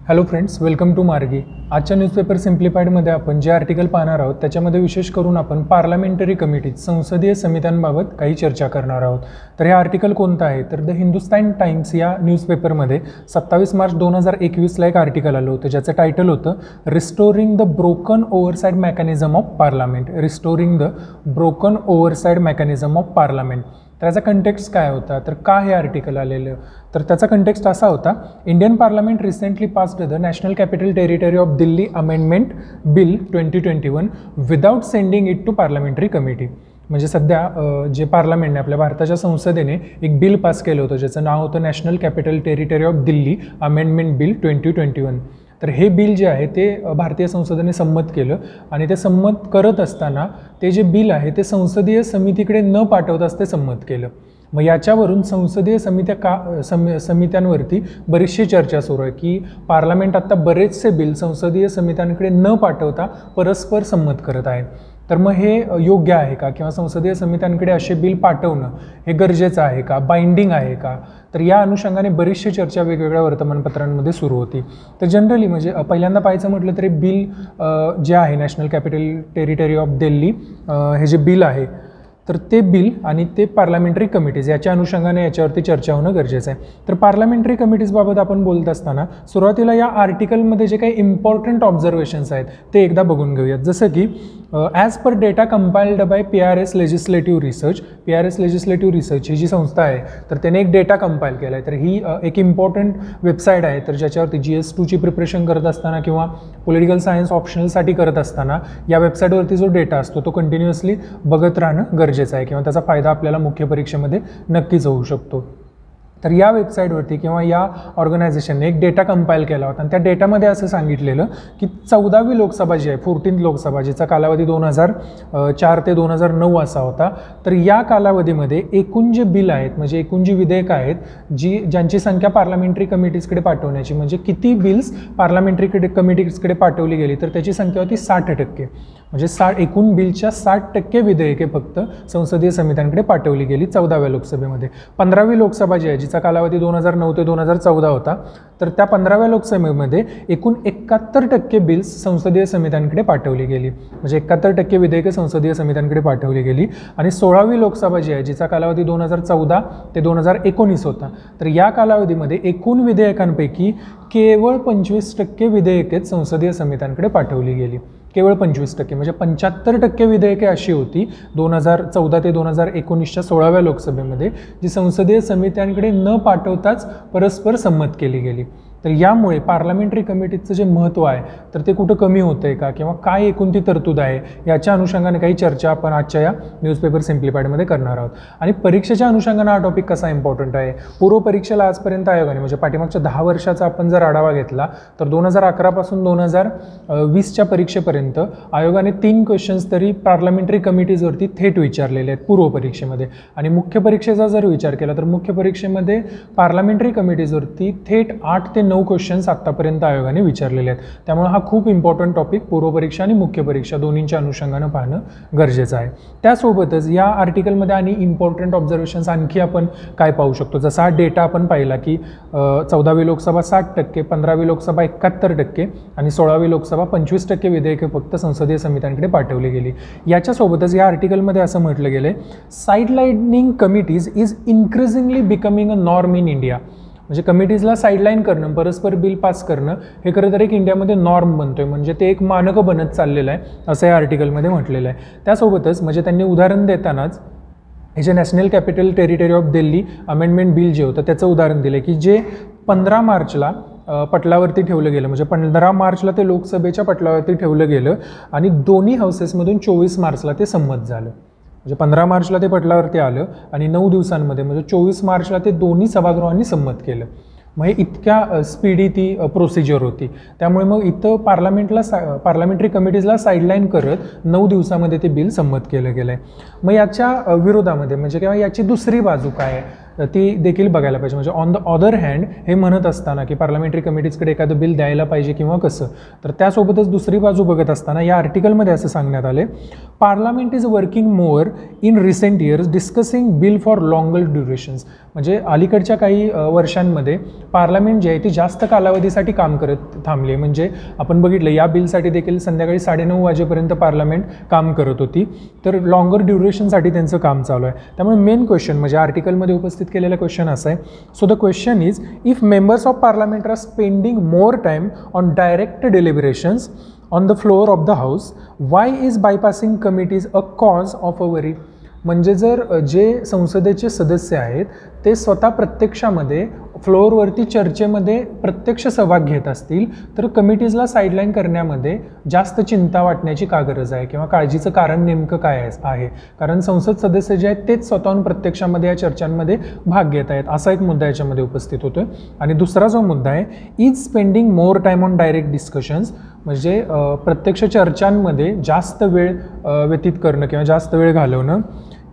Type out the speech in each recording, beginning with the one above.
Hello friends, welcome to मार्गी। आजच्या newspaper सिम्प्लिफाईडमध्ये आपण जे आर्टिकल पाहणार आहोत त्याच्यामध्ये विशेष करून आपण पार्लमेंटरी कमिटीज संसदीय समित्यांबाबत काही चर्चा करणार आहोत। तर हे आर्टिकल कोणतं आहे तर द हिंदुस्तान टाइम्स या न्यूजपेपरमध्ये 27 मार्च 2021ला एक आर्टिकल आलं होतं ज्याचं टायटल होतं restoring the broken oversight mechanism of parliament. Restoring the broken oversight mechanism of parliament. त्याचा कंटेक्स्ट काय होता तर का हे आर्टिकल आलेलं तर त्याचा कंटेक्स्ट असा होता, Indian parliament recently passed the national capital territory of Delhi amendment bill 2021 without sending it to parliamentary committee. म्हणजे सध्या जे पार्लमेंटने आपल्या भारताच्या संसदेने एक बिल पास केलं होतं ज्याचं नाव होतं national capital territory of Delhi amendment bill 2021। तर हे बिल जे आहे ते भारतीय संसदेने संमत केलं आणि ते संमत करत असताना ते जे बिल आहे ते संसदीय समितीकडे न पाठवताच ते संमत केलं। मग याच्यावरून संसदीय समित्यांवरती बरीचशी चर्चा सुरू आहे की पार्लमेंट आता बरेचसे बिल संसदीय समित्यांकडे न पाठवता परस्पर संमत करत आहे। तर मग हे योग्य आहे का किंवा संसदीय समित्यांकडे असे बिल पाठवणं हे गरजेचं आहे का, बाइंडिंग आहे का? तर या अनुषंगाने बरीचशी चर्चा वेगवेगळ्या वर्तमानपत्रांमध्ये सुरू होती। तर जनरली म्हणजे पहिल्यांदा पाहायचं म्हटलं तरी बिल जे आहे national capital territory of Delhi हे जे बिल आहे तर ते बिल आणि ते पार्लमेंटरी कमिटीज याच्या अनुषंगाने याच्यावरती चर्चा होणं गरजेचं आहे। तर पार्लमेंटरी कमिटीजबाबत आपण बोलत असताना सुरुवातीला या आर्टिकलमध्ये जे काही इम्पॉर्टंट ऑब्झर्वेशन्स आहेत ते एकदा बघून घेऊयात। जसं की as per data compiled by PRS legislative research. PRS legislative research ही जी संस्था आहे तर त्याने एक डेटा कंपाईल केला आहे। तर ही एक इम्पॉर्टंट वेबसाईट आहे तर ज्याच्यावरती GS2ची प्रिपरेशन करत असताना किंवा पॉलिटिकल सायन्स ऑप्शनलसाठी करत असताना या वेबसाईटवरती जो डेटा असतो तो कंटिन्युअसली बघत राहणं गरजेचं आहे किंवा त्याचा फायदा आपल्याला मुख्य परीक्षेमध्ये नक्कीच होऊ शकतो। तर या वेबसाईटवरती किंवा या ऑर्गनायझेशनने एक डेटा कंपाईल केला होता आणि त्या डेटामध्ये असं सांगितलेलं की 14वी लोकसभा जी आहे 14th लोकसभा जिचा कालावधी 2004 ते 2009 असा होता। तर या कालावधीमध्ये एकूण जे बिल आहेत म्हणजे एकूण जी विधेयकं आहेत ज्यांची संख्या पार्लमेंटरी कमिटीजकडे पाठवण्याची म्हणजे किती बिल्स पार्लमेंटरी कमिटीजकडे पाठवली गेली तर त्याची संख्या होती 60%। म्हणजे एकूण बिलच्या 60% विधेयके फक्त संसदीय समित्यांकडे पाठवली गेली 14व्या लोकसभेमध्ये। 15वी लोकसभा जी आहे जिचा कालावधी 2009 ते 2014 होता तर त्या 15व्या लोकसभेमध्ये एकूण 71% बिल्स संसदीय समित्यांकडे पाठवली गेली म्हणजे 71% विधेयके संसदीय समित्यांकडे पाठवली गेली। आणि 16वी लोकसभा जी आहे जिचा कालावधी 2014 ते 2019 होता तर या कालावधीमध्ये एकूण विधेयकांपैकी केवळ 25% विधेयकेच संसदीय समित्यांकडे पाठवली गेली। केवळ 25% म्हणजे 75% विधेयके अशी होती 2014 ते 2019च्या 16व्या लोकसभेमध्ये जी संसदीय समित्यांकडे न पाठवताच परस्पर संमत केली गेली। तर यामुळे पार्लमेंटरी कमिटीचं जे महत्त्व आहे तर ते कुठं कमी होतंय का किंवा काय एकूण ती तरतूद आहे याच्या अनुषंगाने काही चर्चा आपण आजच्या या न्यूजपेपर सिम्प्लिफाईडमध्ये करणार आहोत। आणि परीक्षेच्या अनुषंगाने हा टॉपिक कसा इम्पॉर्टंट आहे, पूर्व परीक्षेला आजपर्यंत आयोगाने म्हणजे पाठीमागच्या 10 वर्षाचा आपण जर आढावा घेतला तर 2011 पासून 2020च्या परीक्षेपर्यंत आयोगाने 3 क्वेश्चन्स तरी पार्लमेंटरी कमिटीजवरती थेट विचारलेले आहेत पूर्व परीक्षेमध्ये। आणि मुख्य परीक्षेचा जर विचार केला तर मुख्य परीक्षेमध्ये पार्लमेंटरी कमिटीजवरती थेट 8 ते 9 क्वेश्चन्स आतापर्यंत आयोगाने विचारलेले आहेत। त्यामुळे हा खूप इम्पॉर्टंट टॉपिक पूर्व परीक्षा आणि मुख्य परीक्षा दोन्हींच्या अनुषंगानं पाहणं गरजेचं आहे। त्यासोबतच या आर्टिकलमध्ये आणि इम्पॉर्टंट ऑब्झर्वेशन्स आणखी आपण काय पाहू शकतो, जसा हा डेटा आपण पाहिला की 14वी लोकसभा 60%, 15वी लोकसभा 71% आणि 16वी लोकसभा 25% विधेयके फक्त संसदीय समित्यांकडे पाठवली गेली। याच्यासोबतच या आर्टिकलमध्ये असं म्हटलं गेलं sidelining committees is increasingly becoming a norm in India. म्हणजे कमिटीजला साईडलाईन करणं, परस्पर बिल पास करणं हे खरं तर एक इंडियामध्ये नॉर्म बनतोय म्हणजे ते एक मानक बनत चाललेलं आहे असं या आर्टिकलमध्ये म्हटलेलं आहे। त्यासोबतच म्हणजे त्यांनी उदाहरण देतानाच हे जे national capital territory of Delhi amendment bill जे होतं त्याचं उदाहरण दिलं की जे 15 मार्चला पटलावरती ठेवलं गेलं म्हणजे 15 मार्चला ते लोकसभेच्या पटलावरती ठेवलं गेलं आणि दोन्ही हाऊसेसमधून 24 मार्चला ते संमत झालं। म्हणजे 15 मार्चला ते पटलावरती आलं आणि 9 दिवसांमध्ये म्हणजे 24 मार्चला ते दोन्ही सभागृहांनी संमत केलं। मग हे इतक्या स्पीडी ती प्रोसिजर होती त्यामुळे मग इथं पार्लमेंटरी कमिटीजला साईडलाईन करत 9 दिवसामध्ये ते बिल संमत केलं गेलं आहे। मग याच्या विरोधामध्ये म्हणजे किंवा याची दुसरी बाजू काय आहे ती देखील बघायला पाहिजे. म्हणजे ऑन द अदर हँड हे म्हणत असताना की पार्लमेंटरी कमिटीजकडे एखादं बिल द्यायला पाहिजे किंवा कसं, तर त्यासोबतच दुसरी बाजू बघत असताना या आर्टिकलमध्ये असं सांगण्यात आले, parliament is working more in recent years discussing bill for longer durations. म्हणजे अलीकडच्या काही वर्षांमध्ये पार्लमेंट जे आहे ती जास्त कालावधीसाठी काम करत थांबली. म्हणजे आपण बघितलं या बिलसाठी देखील संध्याकाळी 9:30 वाजेपर्यंत पार्लमेंट काम करत होती, तर लॉंगर ड्युरेशनसाठी त्यांचं काम चालू आहे. त्यामुळे मेन क्वेश्चन म्हणजे आर्टिकलमध्ये उपस्थित केलेला क्वेश्चन असा आहे, so the question is if members of parliament are spending more time on direct deliberations on the floor of the house, why is bypassing committees a cause of a worry. म्हणजे जर जे संसदेचे सदस्य आहेत ते स्वतः प्रत्यक्षामध्ये फ्लोअरवरती चर्चेमध्ये प्रत्यक्ष सहभाग घेत असतील, तर कमिटीजला साईडलाईन करण्यामध्ये जास्त चिंता वाटण्याची का गरज आहे किंवा काळजीचं कारण नेमकं काय आहे. कारण संसद सदस्य जे आहेत तेच स्वतःहून प्रत्यक्षामध्ये या चर्चांमध्ये भाग घेत आहेत, असा एक मुद्दा याच्यामध्ये उपस्थित होतो. आणि दुसरा जो मुद्दा आहे, is spending more time on direct discussions, म्हणजे प्रत्यक्ष चर्चांमध्ये जास्त वेळ व्यतीत करणं किंवा जास्त वेळ घालवणं,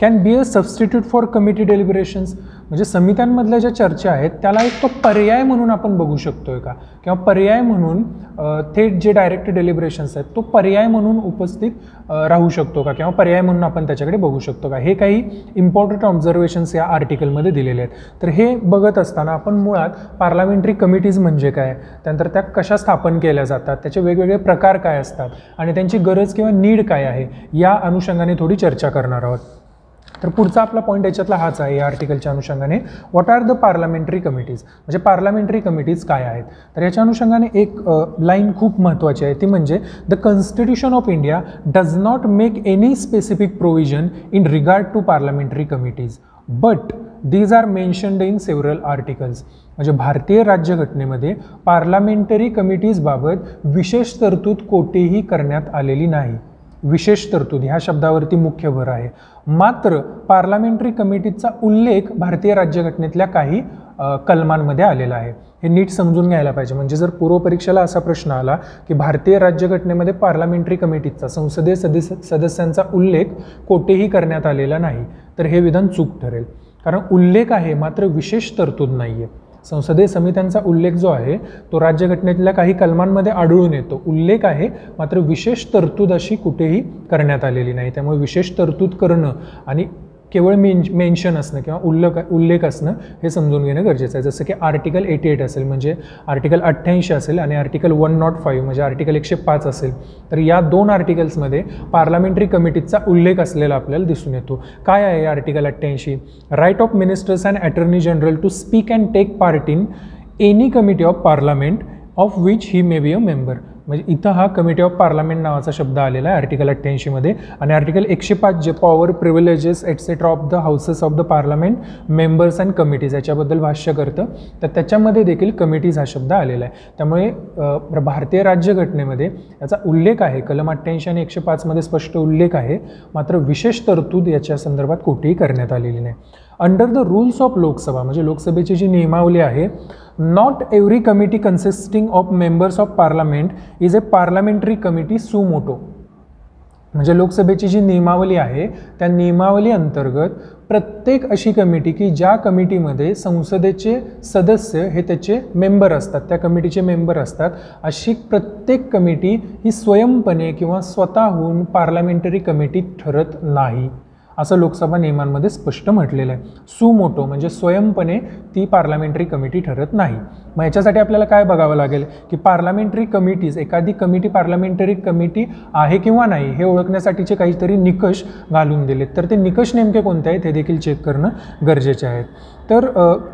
can be a substitute for committee deliberations. म्हणजे समित्यांमधल्या ज्या चर्चा आहेत त्याला एक तो पर्याय म्हणून आपण बघू शकतोय का, किंवा पर्याय म्हणून थेट जे डायरेक्ट डेलिब्रेशन्स आहेत तो पर्याय म्हणून उपस्थित राहू शकतो का, किंवा पर्याय म्हणून आपण त्याच्याकडे बघू शकतो का. हे काही इम्पॉर्टंट ऑब्झर्वेशन्स या आर्टिकलमध्ये दिलेले आहेत. तर हे बघत असताना आपण मुळात पार्लमेंटरी कमिटीज म्हणजे काय, त्यानंतर त्या कशा स्थापन केल्या जातात, त्याचे वेगवेगळे प्रकार काय असतात आणि त्यांची गरज किंवा नीड काय आहे, या अनुषंगाने थोडी चर्चा करणार आहोत. तर पुढचा आपला पॉईंट याच्यातला हाच आहे या आर्टिकलच्या अनुषंगाने, what are the parliamentary committees, म्हणजे पार्लमेंटरी कमिटीज काय आहेत. तर याच्या अनुषंगाने एक लाईन खूप महत्त्वाची आहे, ती म्हणजे the constitution of India does not make any specific provision in regard to parliamentary committees but these are mentioned in several articles. म्हणजे भारतीय राज्यघटनेमध्ये पार्लमेंटरी कमिटीजबाबत विशेष तरतूद कोठेही करण्यात आलेली नाही. विशेष तरतूद ह्या शब्दावरती मुख्य भर आहे. मात्र पार्लमेंटरी कमिटीचा उल्लेख भारतीय राज्यघटनेतल्या काही कलमांमध्ये आलेला आहे. हे नीट समजून घ्यायला पाहिजे. म्हणजे जर पूर्वपरीक्षेला असा प्रश्न आला की भारतीय राज्यघटनेमध्ये पार्लमेंटरी कमिटीचा, संसदीय सदस्यांचा उल्लेख कोठेही करण्यात आलेला नाही, तर हे विधान चूक ठरेल. कारण उल्लेख आहे मात्र विशेष तरतूद नाही आहे. संसदीय समित्यांचा उल्लेख जो आहे तो राज्यघटनेतल्या काही कलमांमध्ये आढळून येतो. उल्लेख आहे मात्र विशेष तरतूद अशी कुठेही करण्यात आलेली नाही. त्यामुळे विशेष तरतूद करणं आणि केवळ मेन्शन असणं किंवा उल्लेख असणं हे समजून घेणं गरजेचं आहे. जसं की आर्टिकल 88 असेल म्हणजे आर्टिकल 88 असेल आणि आर्टिकल 105 म्हणजे आर्टिकल 105 असेल, तर या दोन आर्टिकल्समध्ये पार्लमेंटरी कमिटीचा उल्लेख असलेला आपल्याला दिसून येतो. काय आहे article 88? Right of ministers and attorney general to speak and take part in any committee of parliament of which he may be a member. म्हणजे इथं हा कमिटी ऑफ पार्लमेंट नावाचा शब्द आलेला आहे आर्टिकल 88 मध्ये. आणि आर्टिकल 105 जे power, privileges etcetera of the houses of the parliament, members and committees याच्याबद्दल भाष्य करतं, तर त्याच्यामध्ये देखील कमिटीज हा शब्द आलेला आहे. त्यामुळे भारतीय राज्यघटनेमध्ये याचा उल्लेख आहे, कलम 88 आणि 105 मध्ये स्पष्ट उल्लेख आहे, मात्र विशेष तरतूद याच्या संदर्भात कुठेही करण्यात आलेली नाही. Under the rules of Lok Sabha म्हणजे लोकसभेची जी नियमावली आहे, not every committee consisting of members of parliament is a parliamentary committee सू मोटो. म्हणजे लोकसभेची जी नियमावली आहे त्या नियमावली अंतर्गत प्रत्येक अशी कमिटी की ज्या कमिटीमध्ये संसदेचे सदस्य हे त्याचे मेंबर असतात, त्या कमिटीचे मेंबर असतात, अशी प्रत्येक कमिटी ही स्वयंपणे किंवा स्वतःहून पार्लमेंटरी कमिटी ठरत नाही, असं लोकसभा नियमांमध्ये स्पष्ट म्हटलेलं आहे. सुमोटो म्हणजे स्वयंपणे ती पार्लमेंटरी कमिटी ठरत नाही. मग याच्यासाठी आपल्याला काय बघावं लागेल की पार्लमेंटरी कमिटीज, एखादी कमिटी पार्लमेंटरी कमिटी आहे किंवा नाही हे ओळखण्यासाठीचे काहीतरी निकष घालून दिलेत. तर ते निकष नेमके कोणते आहेत हे देखील चेक करणं गरजेचे आहे. तर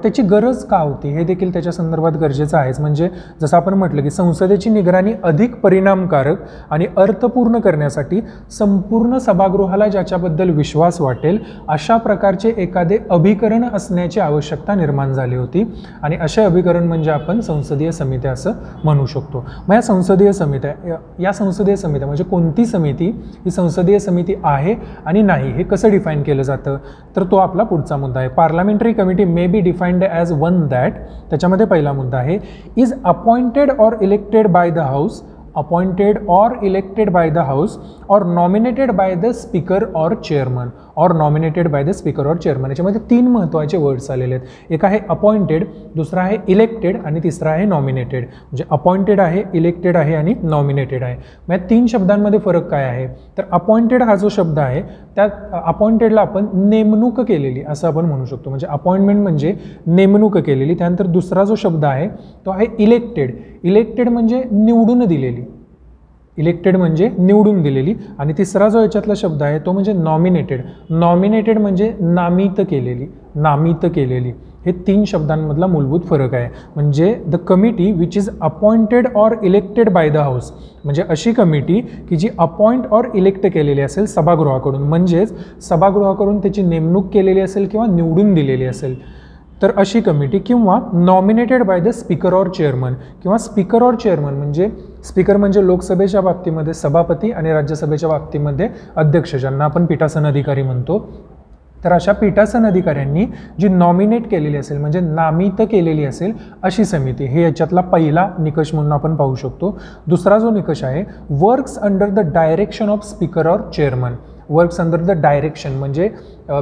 त्याची गरज का होती हे देखील त्याच्या संदर्भात गरजेचं आहेच. म्हणजे जसं आपण म्हटलं की संसदेची निगराणी अधिक परिणामकारक आणि अर्थपूर्ण करण्यासाठी संपूर्ण सभागृहाला ज्याच्याबद्दल विश्वास वाटेल अशा प्रकारचे एखादे अभिकरण असण्याची आवश्यकता निर्माण झाली होती. आणि असे अभिकरण म्हणजे आपण संसदीय समित्या असं म्हणू शकतो. मग या संसदीय समित्या म्हणजे कोणती समिती ही संसदीय समिती आहे आणि नाही हे कसं डिफाईन केलं जातं, तर तो आपला पुढचा मुद्दा आहे. Parliamentary committee may be defined as one that, त्याच्यामध्ये पहिला मुद्दा आहे, is appointed or elected by the house, appointed or elected by the house or nominated by the speaker or chairman or nominated by the speaker or chairman. याच्यामध्ये 3 महत्त्वाचे words आलेले आहेत. एक आहे अपॉइंटेड, दुसरा आहे इलेक्टेड आणि तिसरा आहे नॉमिनेटेड. म्हणजे अपॉइंटेड आहे, इलेक्टेड आहे आणि नॉमिनेटेड आहे. मग या 3 शब्दांमध्ये फरक काय आहे? तर अपॉइंटेड हा जो शब्द आहे त्यात अपॉइंटेडला आपण नेमणूक केलेली असं आपण म्हणू शकतो. म्हणजे अपॉइंटमेंट म्हणजे नेमणूक केलेली. त्यानंतर दुसरा जो शब्द आहे तो आहे इलेक्टेड. इलेक्टेड म्हणजे निवडून दिलेली. इलेक्टेड म्हणजे निवडून दिलेली. आणि तिसरा जो याच्यातला शब्द आहे तो म्हणजे नॉमिनेटेड. नॉमिनेटेड म्हणजे नामित केलेली. नामित केलेली. हे 3 शब्दांमधला मूलभूत फरक आहे. म्हणजे the committee which is appointed or elected by the house, म्हणजे अशी कमिटी की जी अपॉइंट ऑर इलेक्ट केलेली असेल सभागृहाकडून, म्हणजेच सभागृहाकडून त्याची नेमणूक केलेली असेल किंवा निवडून दिलेली असेल तर अशी कमिटी, किंवा nominated by the speaker or chairman, किंवा स्पीकर ऑर चेअरमन म्हणजे स्पीकर म्हणजे लोकसभेच्या बाबतीमध्ये सभापती आणि राज्यसभेच्या बाबतीमध्ये अध्यक्ष, ज्यांना आपण पीठासन अधिकारी म्हणतो. तर अशा पीठासन अधिकाऱ्यांनी जी नॉमिनेट केलेली असेल म्हणजे नामित केलेली असेल अशी समिती, हे याच्यातला पहिला निकष म्हणून आपण पाहू शकतो. दुसरा जो निकष आहे works under the direction of speaker or chairman. Works under the direction म्हणजे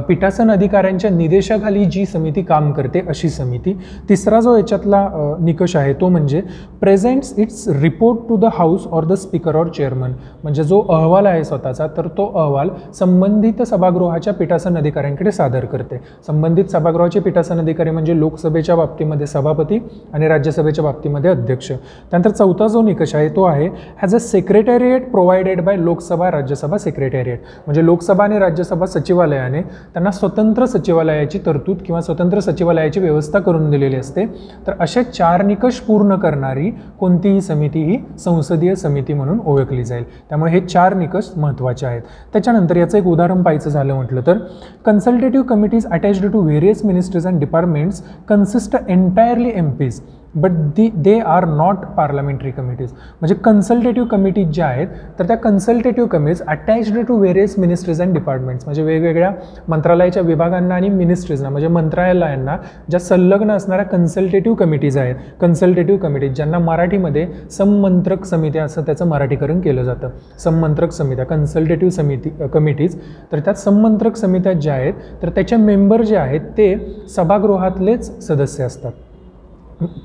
पीठासन अधिकाऱ्यांच्या निदेशाखाली जी समिती काम करते अशी समिती. तिसरा जो याच्यातला निकष आहे तो म्हणजे presents its report to the house or the speaker or chairman. म्हणजे जो अहवाल आहे स्वतःचा तर तो अहवाल संबंधित सभागृहाच्या पीठासन अधिकाऱ्यांकडे सादर करते. संबंधित सभागृहाचे पीठासन अधिकारी म्हणजे लोकसभेच्या बाबतीमध्ये सभापती आणि राज्यसभेच्या बाबतीमध्ये अध्यक्ष. त्यानंतर चौथा जो निकष आहे तो आहे has a secretariat provided bye Lok Sabha Rajya Sabha secretariat. म्हणजे लोकसभा आणि राज्यसभा सचिवालयाने त्यांना स्वतंत्र सचिवालयाची तरतूद किंवा स्वतंत्र सचिवालयाची व्यवस्था करून दिलेली असते. तर असे 4 निकष पूर्ण करणारी कोणतीही समिती ही संसदीय समिती म्हणून ओळखली जाईल. त्यामुळे हे 4 निकष महत्त्वाचे आहेत. त्याच्यानंतर याचं एक उदाहरण पाहायचं झालं म्हटलं तर consultative committees attached to various ministries and departments consist entirely MPs but they are not parliamentary committees. म्हणजे कन्सल्टेटिव्ह कमिटीज ज्या आहेत तर त्या consultative committees attached to various ministries and departments म्हणजे वेगवेगळ्या मंत्रालयाच्या विभागांना आणि मिनिस्ट्रीजना म्हणजे मंत्रालयांना ज्या संलग्न असणाऱ्या कन्सल्टेटिव्ह कमिटीज आहेत. कन्सल्टेटिव्ह कमिटीज ज्यांना मराठीमध्ये सममंत्रक समित्या असं त्याचं मराठीकरण केलं जातं. सममंत्रक समित्या कन्सल्टेटिव्ह समिती कमिटीज. तर त्यात सममंत्रक समित्या ज्या आहेत तर त्याचे मेंबर जे आहेत ते सभागृहातलेच सदस्य असतात.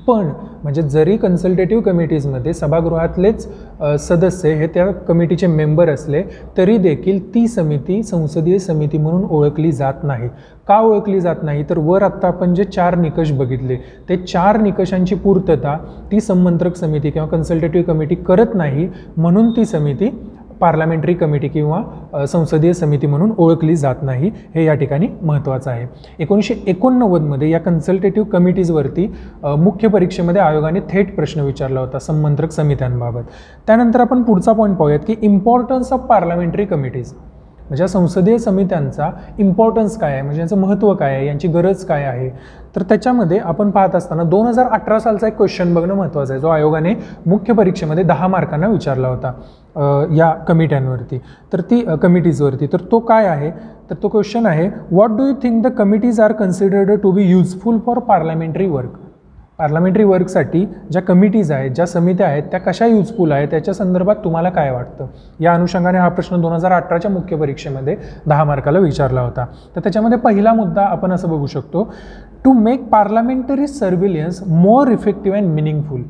पण म्हणजे जरी कन्सल्टेटिव्ह कमिटीजमध्ये सभागृहातलेच सदस्य हे त्या कमिटीचे मेंबर असले तरी देखील ती समिती संसदीय समिती म्हणून ओळखली जात नाही. का ओळखली जात नाही तर वर आत्ता आपण जे 4 निकष बघितले ते 4 निकषांची पूर्तता ती सममंत्रक समिती किंवा कन्सल्टेटिव्ह कमिटी करत नाही, म्हणून ती समिती पार्लमेंटरी कमिटी किंवा संसदीय समिती म्हणून ओळखली जात नाही. हे या ठिकाणी महत्त्वाचं आहे. 1989मध्ये या कन्सल्टेटिव्ह कमिटीजवरती मुख्य परीक्षेमध्ये आयोगाने थेट प्रश्न विचारला होता सममंत्रक समित्यांबाबत. त्यानंतर आपण पुढचा पॉईंट पाहूयात की इम्पॉर्टन्स ऑफ पार्लमेंटरी कमिटीज. म्हणजे संसदीय समित्यांचा इम्पॉर्टन्स काय आहे, म्हणजे यांचं महत्त्व काय आहे, यांची गरज काय आहे. तर त्याच्यामध्ये आपण पाहत असताना 2018 सालचा एक क्वेश्चन बघणं महत्त्वाचं आहे जो आयोगाने मुख्य परीक्षेमध्ये 10 मार्कांना विचारला होता या कमिट्यांवरती तर ती कमिटीजवरती. तर तो काय आहे तर तो क्वेश्चन आहे what do you think the committees are considered to be useful for parliamentary work. Parliamentary वर्कसाठी ज्या कमिटीज आहेत ज्या समित्या आहेत त्या कशा युजफुल आहेत त्याच्या संदर्भात तुम्हाला काय वाटतं. या अनुषंगाने हा प्रश्न 2018च्या मुख्य परीक्षेमध्ये 10 मार्काला विचारला होता. तर त्याच्यामध्ये पहिला मुद्दा आपण असं बघू शकतो to make parliamentary surveillance more effective and meaningful.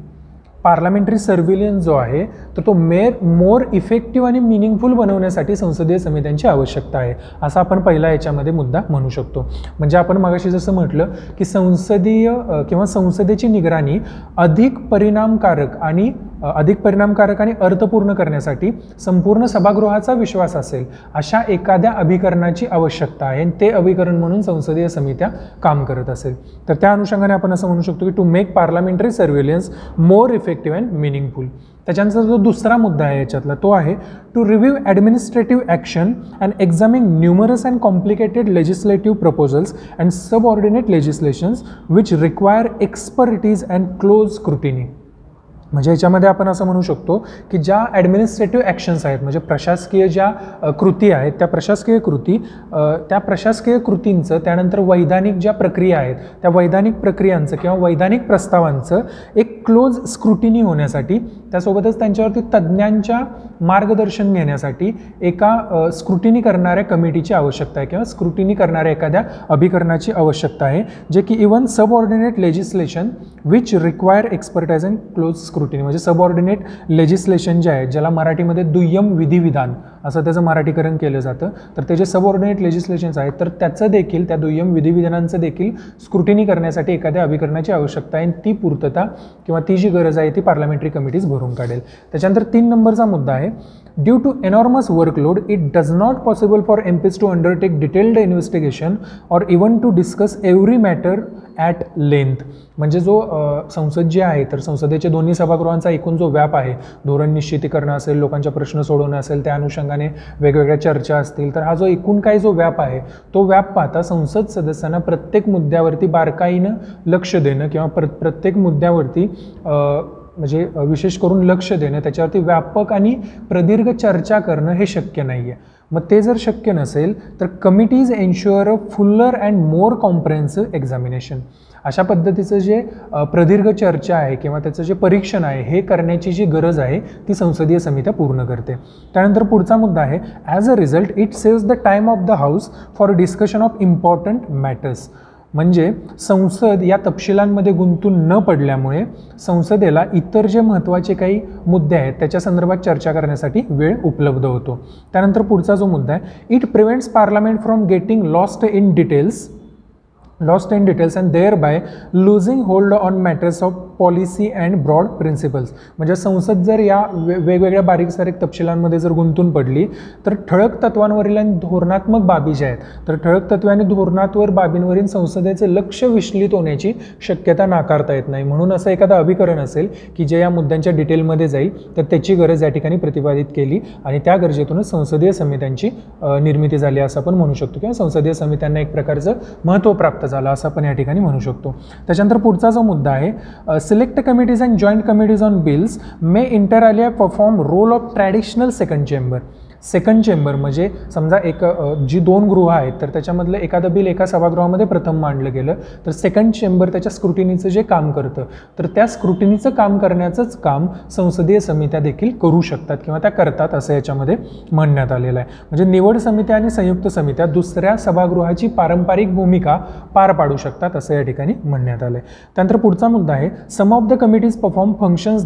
Parliamentary surveillance जो आहे तर तो मोर इफेक्टिव्ह आणि मिनिंगफुल बनवण्यासाठी संसदीय समित्यांची आवश्यकता आहे असं आपण पहिला याच्यामध्ये मुद्दा म्हणू शकतो. म्हणजे आपण मगाशी जसं म्हटलं की संसदीय किंवा संसदेची निगराणी अधिक परिणामकारक आणि अर्थपूर्ण करण्यासाठी संपूर्ण सभागृहाचा विश्वास असेल अशा एखाद्या अभिकरणाची आवश्यकता आहे आणि ते अभिकरण म्हणून संसदीय समित्या काम करत असेल. तर त्या अनुषंगाने आपण असं म्हणू शकतो की to make parliamentary surveillance more effective and meaningful. त्याच्यानंतर जो दुसरा मुद्दा आहे याच्यातला तो आहे to review administrative action and examine numerous and complicated legislative proposals and subordinate legislations which require expertise and close scrutiny. म्हणजे याच्यामध्ये आपण असं म्हणू शकतो की ज्या ॲडमिनिस्ट्रेटिव्ह ॲक्शन्स आहेत म्हणजे प्रशासकीय ज्या कृती आहेत त्या प्रशासकीय कृतींचं त्यानंतर वैधानिक ज्या प्रक्रिया आहेत त्या वैधानिक प्रक्रियांचं किंवा वैधानिक प्रस्तावांचं एक क्लोज स्क्रुटिनी होण्यासाठी, त्यासोबतच त्यांच्यावरती तज्ज्ञांच्या मार्गदर्शन घेण्यासाठी एका स्क्रुटिनी करणाऱ्या कमिटीची आवश्यकता आहे किंवा स्क्रुटिनी करणाऱ्या एखाद्या अभिकरणाची आवश्यकता आहे, जे की even subordinate legislation which require expertise and close scrutiny, म्हणजे सबऑर्डिनेट लेजिस्लेशन जे आहे, ज्याला मराठीमध्ये दुय्यम विधिविधान असं त्याचं मराठीकरण केलं जातं, तर ते जे सबऑर्डिनेट लेजिस्लेशन्स आहेत तर त्याचं देखील, त्या दुय्यम विधिविधानांचं देखील स्क्रुटिनी करण्यासाठी एखाद्या अभिकरणाची आवश्यकता आहे. ती पूर्तता किंवा ती जी गरज आहे ती पार्लमेंटरी कमिटीज भरून काढेल. त्याच्यानंतर 3 नंबरचा मुद्दा आहे, due to enormous workload it does not possible for MPs to undertake detailed investigation और even to discuss every matter at length. म्हणजे जो संसद जी आहे तर संसदेच्या दोन्ही सभागृहांचा एकूण जो व्याप आहे, धोरण निश्चितीकरण असेल, लोकांच्या प्रश्न सोडवणं असेल, त्या अनुषंगाने वेगवेगळ्या चर्चा असतील, तर हा जो एकूण काही जो व्याप आहे तो व्याप पाहता संसद सदस्यांना प्रत्येक मुद्द्यावरती बारकाईनं लक्ष देणं किंवा प्रत्येक मुद्द्यावरती म्हणजे विशेष करून लक्ष देणं, त्याच्यावरती व्यापक आणि प्रदीर्घ चर्चा करणं हे शक्य नाही आहे. मग ते जर शक्य नसेल तर कमिटीज एन्श्युअर अ फुल्लर अँड मोर कॉम्प्रेहेन्सिव्ह एक्झामिनेशन. अशा पद्धतीचं जे प्रदीर्घ चर्चा आहे किंवा त्याचं जे परीक्षण आहे हे करण्याची जी गरज आहे ती संसदीय समित्या पूर्ण करते. त्यानंतर पुढचा मुद्दा आहे, as a result it saves the time of the house for discussion of important matters. म्हणजे संसद या तपशिलांमध्ये गुंतून न पडल्यामुळे संसदेला इतर जे महत्त्वाचे काही मुद्दे आहेत त्याच्या संदर्भात चर्चा करण्यासाठी वेळ उपलब्ध होतो. त्यानंतर पुढचा जो मुद्दा आहे, it prevents parliament from getting lost in details and thereby losing hold on matters of policy and broad principles. म्हणजे संसद जर या वेगवेगळ्या बारीक सारीक तपशिलांमध्ये जर गुंतून पडली तर ठळक तत्वांवरील आणि धोरणात्मक बाबी ज्या आहेत तर ठळक तत्वे आणि धोरणात्मक बाबींवरील संसदेचे लक्ष विचलित होण्याची शक्यता नाकारता येत नाही. म्हणून असं एखादं अभिकरण असेल की जे या मुद्द्यांच्या डिटेलमध्ये जाईल तर त्याची गरज या ठिकाणी प्रतिपादित केली आणि त्या गरजेतूनच संसदीय समित्यांची निर्मिती झाली असं आपण म्हणू शकतो किंवा संसदीय समित्यांना एक प्रकारचं महत्त्व प्राप्त झालं असं आपण या ठिकाणी म्हणू शकतो. त्याच्यानंतर पुढचा जो मुद्दा आहे, select committees and joint committees on bills may inter alia perform role of traditional second chamber. Second chamber म्हणजे समजा एक जी 2 गृह आहेत तर त्याच्यामधलं एखादं बिल एका सभागृहामध्ये प्रथम मांडलं गेलं तर सेकंड चेंबर त्याच्या स्क्रुटिनीचं जे काम करतं तर त्या स्क्रुटिनीचं काम करण्याचंच काम संसदीय समित्या देखील करू शकतात किंवा त्या करतात असं याच्यामध्ये म्हणण्यात आलेलं आहे. म्हणजे निवड समित्या आणि संयुक्त समित्या दुसऱ्या सभागृहाची पारंपरिक भूमिका पार पाडू शकतात असं या ठिकाणी म्हणण्यात आलं आहे. त्यानंतर पुढचा मुद्दा आहे, some of the committees perform functions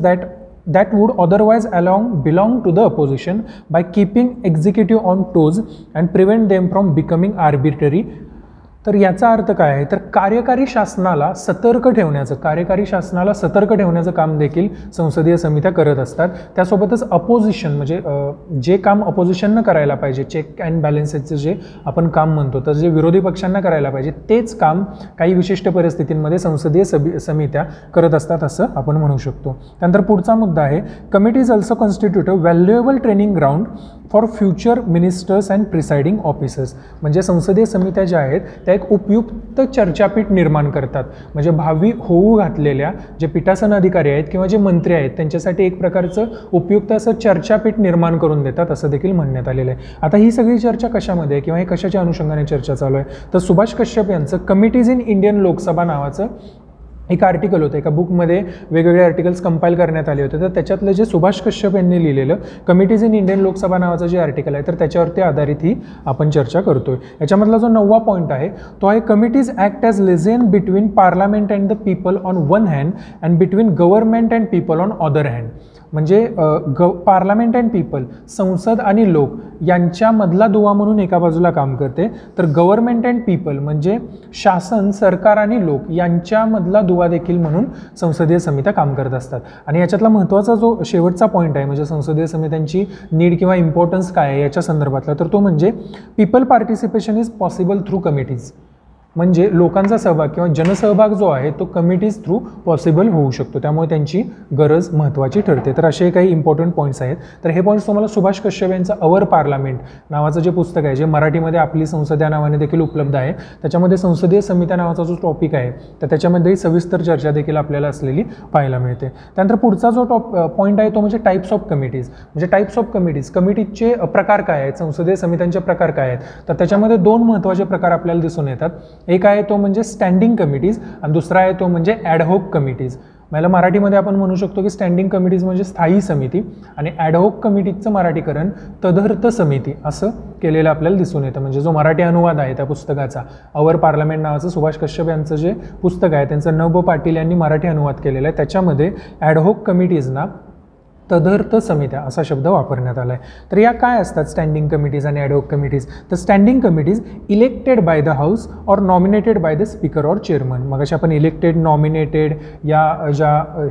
that would otherwise belong to the opposition by keeping executive on toes and prevent them from becoming arbitrary. तर याचा अर्थ काय आहे तर कार्यकारी शासनाला सतर्क ठेवण्याचं काम देखील संसदीय समित्या करत असतात. त्यासोबतच अपोजिशन म्हणजे जे काम अपोजिशननं करायला पाहिजे, चेक अँड बॅलन्सेसचं जे आपण काम म्हणतो तर जे विरोधी पक्षांना करायला पाहिजे तेच काम काही विशिष्ट परिस्थितींमध्ये संसदीय समित्या करत असतात असं आपण म्हणू शकतो. त्यानंतर पुढचा मुद्दा आहे, committees also constitute a valuable training ground for future ministers and presiding officers. म्हणजे संसदीय समित्या ज्या आहेत त्या एक उपयुक्त चर्चापीठ निर्माण करतात. म्हणजे भावी होऊ घातलेल्या जे पीठासन अधिकारी आहेत किंवा जे मंत्री आहेत त्यांच्यासाठी एक प्रकारचं उपयुक्त असं चर्चापीठ निर्माण करून देतात असं देखील म्हणण्यात आलेलं आहे. आता ही सगळी चर्चा कशामध्ये किंवा हे कशाच्या अनुषंगाने चर्चा चालू आहे तर सुभाष कश्यप यांचं कमिटीज इन इंडियन लोकसभा नावाचं एक आर्टिकल होतं, एका बुकमध्ये वेगवेगळे आर्टिकल्स कंपाईल करण्यात आले होते तर त्याच्यातलं जे सुभाष कश्यप यांनी लिहिलेलं कमिटीज इन इंडियन लोकसभा नावाचं जे आर्टिकल आहे तर त्याच्यावरती आधारित ही आपण चर्चा करतोय. याच्यामधला जो 9वा पॉईंट आहे तो आहे, committees act as liaison between parliament and the people on one hand and between government and people on other hand. म्हणजे पार्लमेंट अँड पीपल संसद आणि लोक यांच्यामधला दुवा म्हणून एका बाजूला काम करते, तर गव्हर्नमेंट अँड पीपल म्हणजे शासन, सरकार आणि लोक यांच्यामधला दुवा देखील म्हणून संसदीय समित्या काम करत असतात. आणि याच्यातला महत्त्वाचा जो शेवटचा पॉईंट आहे म्हणजे संसदीय समित्यांची नीड किंवा इम्पॉर्टन्स काय आहे याच्या संदर्भातला तर तो म्हणजे people participation is possible through committees. म्हणजे लोकांचा सहभाग किंवा जनसहभाग जो आहे तो कमिटीज थ्रू पॉसिबल होऊ शकतो, त्यामुळे त्यांची गरज महत्त्वाची ठरते. तर असे काही इम्पॉर्टंट पॉईंट्स आहेत. तर हे पॉईंट्स तुम्हाला सुभाष कश्यप यांचं अवर पार्लमेंट नावाचं जे पुस्तक आहे जे मराठीमध्ये आपली संसद या नावाने देखील उपलब्ध आहे त्याच्यामध्ये संसदीय समित्या नावाचा जो टॉपिक आहे तर त्याच्यामध्ये सविस्तर चर्चा देखील आपल्याला असलेली पाहायला मिळते. त्यानंतर पुढचा जो पॉईंट आहे तो म्हणजे टाईप्स ऑफ कमिटीज. म्हणजे टाईप्स ऑफ कमिटीज, कमिटीचे प्रकार काय आहेत, संसदीय समित्यांचे प्रकार काय आहेत तर त्याच्यामध्ये 2 महत्त्वाचे प्रकार आपल्याला दिसून येतात. एक आहे तो म्हणजे स्टँडिंग कमिटीज आणि दुसरा आहे तो म्हणजे ॲडहॉक कमिटीज. मला मराठीमध्ये आपण म्हणू शकतो की स्टँडिंग कमिटीज म्हणजे स्थायी समिती आणि ॲडहॉक कमिटीचं मराठीकरण तदर्थ समिती असं केलेलं आपल्याला दिसून येतं. म्हणजे जो मराठी अनुवाद आहे त्या पुस्तकाचा, अवर पार्लमेंट नावाचं सुभाष कश्यप यांचं जे पुस्तक आहे त्यांचं न ब पाटील यांनी मराठी अनुवाद केलेला आहे, त्याच्यामध्ये ॲडहॉक कमिटीजना तदर्थ समित्या असा शब्द वापरण्यात आला आहे. तर या काय असतात स्टँडिंग कमिटीज आणि ॲडहॉक कमिटीज? तर standing committees elected by the house or nominated by the speaker or chairman. मग अशा आपण इलेक्टेड, नॉमिनेटेड या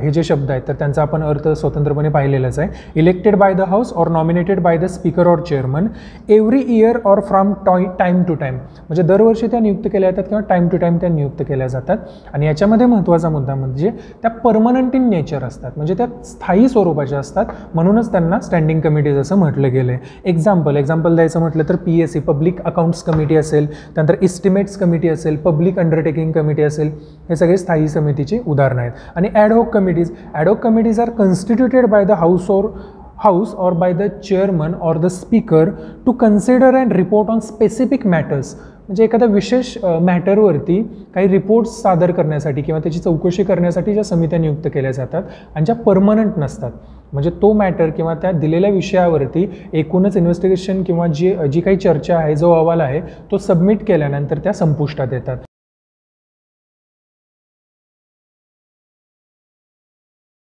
हे जे शब्द आहेत तर त्यांचा आपण अर्थ स्वतंत्रपणे पाहिलेलाच आहे. Elected by the house or nominated by the speaker or chairman every year or from time to time. म्हणजे दरवर्षी त्या नियुक्त केल्या जातात किंवा टाईम टू टाईम त्या नियुक्त केल्या जातात. आणि याच्यामध्ये महत्त्वाचा मुद्दा म्हणजे त्या परमनंट इन नेचर असतात, म्हणजे त्या स्थायी स्वरूपाच्या असतात, म्हणूनच त्यांना स्टँडिंग कमिटीज असं म्हटलं गेलं आहे. एक्झाम्पल द्यायचं म्हटलं तर PSC पब्लिक अकाउंट्स कमिटी असेल, त्यानंतर इस्टिमेट्स कमिटी असेल, पब्लिक अंडरटेकिंग कमिटी असेल, हे सगळे स्थायी समितीची उदाहरणं आहेत. आणि ad hoc committees are constituted by the house or by the chairman or the speaker to consider and report on specific matters. म्हणजे एखाद्या विशेष मॅटरवरती काही रिपोर्ट्स सादर करण्यासाठी किंवा त्याची चौकशी करण्यासाठी ज्या समित्या नियुक्त केल्या जातात आणि ज्या परमनंट नसतात. म्हणजे तो मॅटर किंवा त्या दिलेल्या विषयावरती एकूणच इन्व्हेस्टिगेशन किंवा जी काही चर्चा आहे, जो अहवाल आहे तो सबमिट केल्यानंतर त्या संपुष्टात येतात.